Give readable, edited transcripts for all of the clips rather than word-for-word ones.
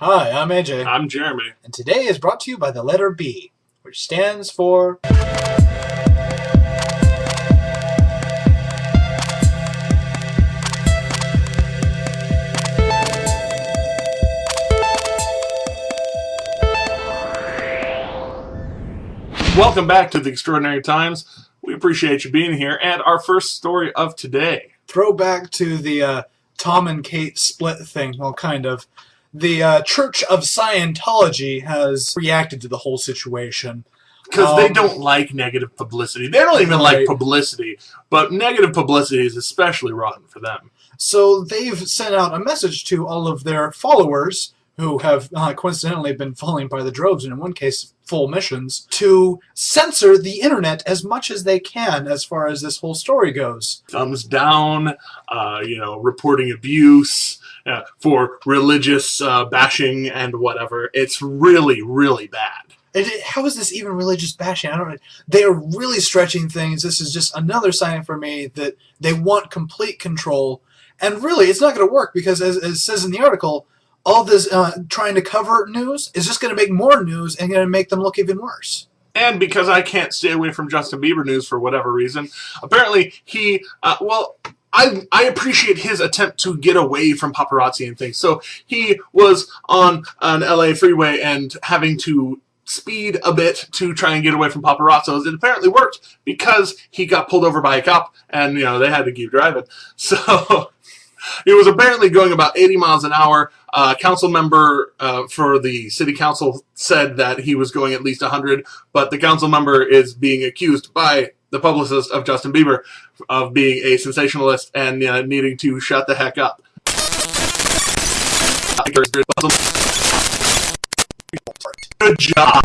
Hi, I'm AJ. I'm Jeremy. And today is brought to you by the letter B, which stands for... Welcome back to the Extraordinary Times. We appreciate you being here. And our first story of today. Throwback to the Tom and Kate split thing. Well, kind of. The Church of Scientology has reacted to the whole situation. Because they don't like negative publicity. They don't even like publicity. But negative publicity is especially rotten for them. So they've sent out a message to all of their followers, who have coincidentally been falling by the droves, and in one case, full missions, to censor the internet as much as they can as far as this whole story goes. Thumbs down, reporting abuse, for religious bashing and whatever. It's really, really bad. How is this even religious bashing? They are really stretching things. This is just another sign for me that they want complete control. And really, it's not going to work because, as it says in the article, all this trying to cover news is just going to make more news and going to make them look even worse. And because I can't stay away from Justin Bieber news for whatever reason, apparently he, I appreciate his attempt to get away from paparazzi and things. So he was on an LA freeway and having to speed a bit to try and get away from paparazzos. It apparently worked because he got pulled over by a cop and, they had to keep driving. So he was apparently going about 80 miles an hour. A council member for the city council said that he was going at least 100, but the council member is being accused by the publicist of Justin Bieber of being a sensationalist and needing to shut the heck up. Good job.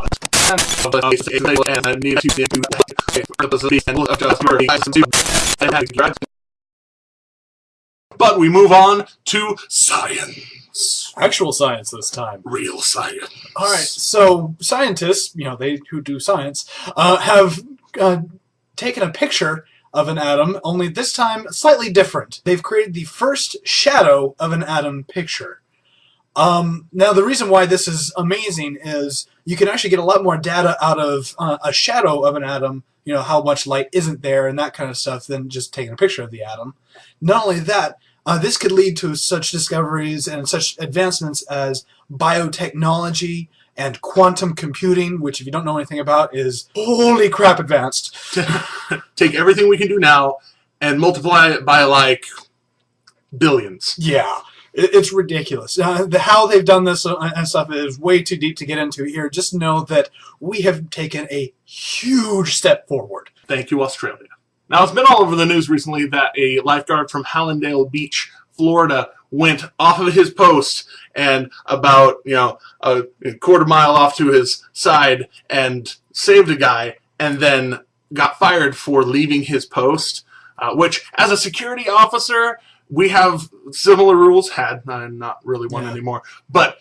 But we move on to science. Actual science this time. Real science. All right, so scientists, they who do science, have taken a picture of an atom, only this time slightly different. They've created the first shadow of an atom picture. Now, the reason why this is amazing is you can actually get a lot more data out of a shadow of an atom, how much light isn't there and that kind of stuff, than just taking a picture of the atom. Not only that, this could lead to such discoveries and such advancements as biotechnology and quantum computing, which, if you don't know anything about, is holy crap advanced. Take everything we can do now and multiply it by, like, billions. Yeah. It's ridiculous. How they've done this and stuff is way too deep to get into here. Just know that we have taken a huge step forward. Thank you, Australia. Now, it's been all over the news recently that a lifeguard from Hallandale Beach, Florida, went off of his post and about, a quarter mile off to his side and saved a guy and then got fired for leaving his post, which, as a security officer, we have similar rules. I'm not really one anymore, but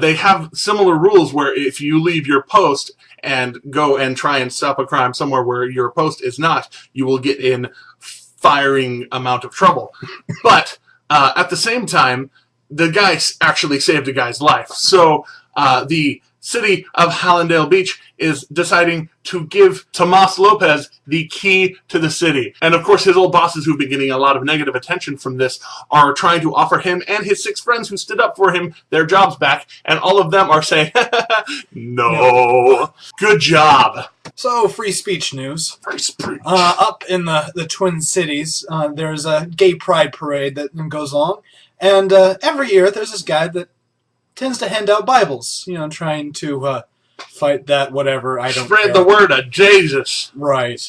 they have similar rules where if you leave your post and go and try and stop a crime somewhere where your post is not, you will get in firing amount of trouble. But at the same time, the guy actually saved a guy's life. So the city of Hallandale Beach is deciding to give Tomas Lopez the key to the city. And of course, his old bosses, who've been getting a lot of negative attention from this, are trying to offer him and his 6 friends who stood up for him their jobs back. And all of them are saying, no. Good job. So, free speech news. Free speech. Up in the Twin Cities, there's a gay pride parade that goes along. And every year, there's this guy that tends to hand out Bibles, trying to fight that whatever, I don't Spread care. the word of Jesus. Right.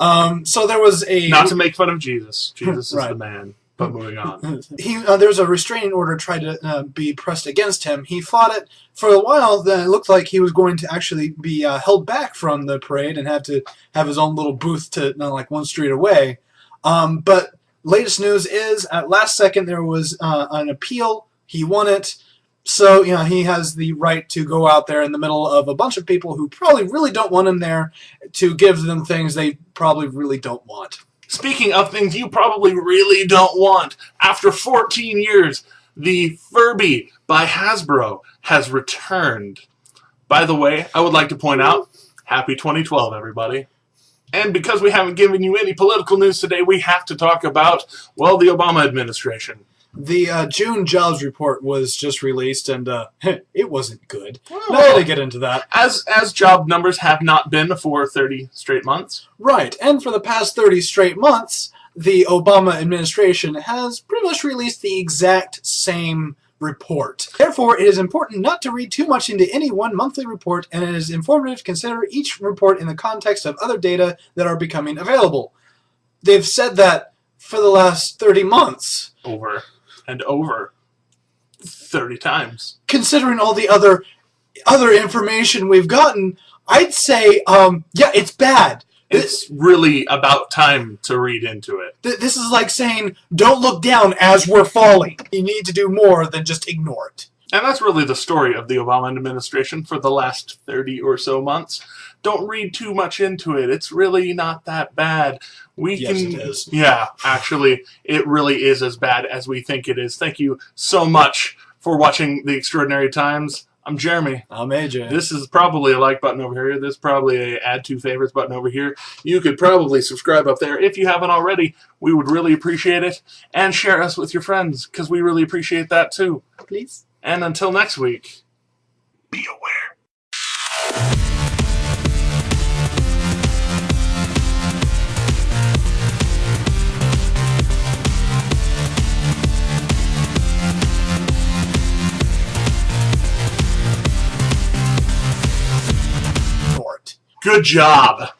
So there was a... Not to make fun of Jesus. Jesus is the man. But moving on. There was a restraining order tried to be pressed against him. He fought it for a while. Then it looked like he was going to actually be held back from the parade and had to have his own little booth to like one street away. But latest news is, at last second, there was an appeal. He won it. So, he has the right to go out there in the middle of a bunch of people who probably really don't want him there to give them things they probably really don't want. Speaking of things you probably really don't want, after 14 years, the Furby by Hasbro has returned. By the way, I would like to point out, happy 2012, everybody. And because we haven't given you any political news today, we have to talk about, well, the Obama administration. The June jobs report was just released, and it wasn't good. Well, Not going to get into that. As job numbers have not been for 30 straight months. Right, and for the past 30 straight months, the Obama administration has pretty much released the exact same report. Therefore, it is important not to read too much into any one monthly report, and it is informative to consider each report in the context of other data that are becoming available. They've said that for the last 30 months. Over and over 30 times. Considering all the other information we've gotten, I'd say, yeah, it's bad. It's really about time to read into it. This is like saying, don't look down as we're falling. You need to do more than just ignore it. And that's really the story of the Obama administration for the last 30 or so months. Don't read too much into it. It's really not that bad. Yes, it is. Yeah, actually, it really is as bad as we think it is. Thank you so much for watching The Extraordinary Times. I'm Jeremy. I'm AJ. This is probably a like button over here. This is probably a add to favorites button over here. You could probably subscribe up there if you haven't already. We would really appreciate it. And share us with your friends, because we really appreciate that too. Please. And until next week, be aware. Good job.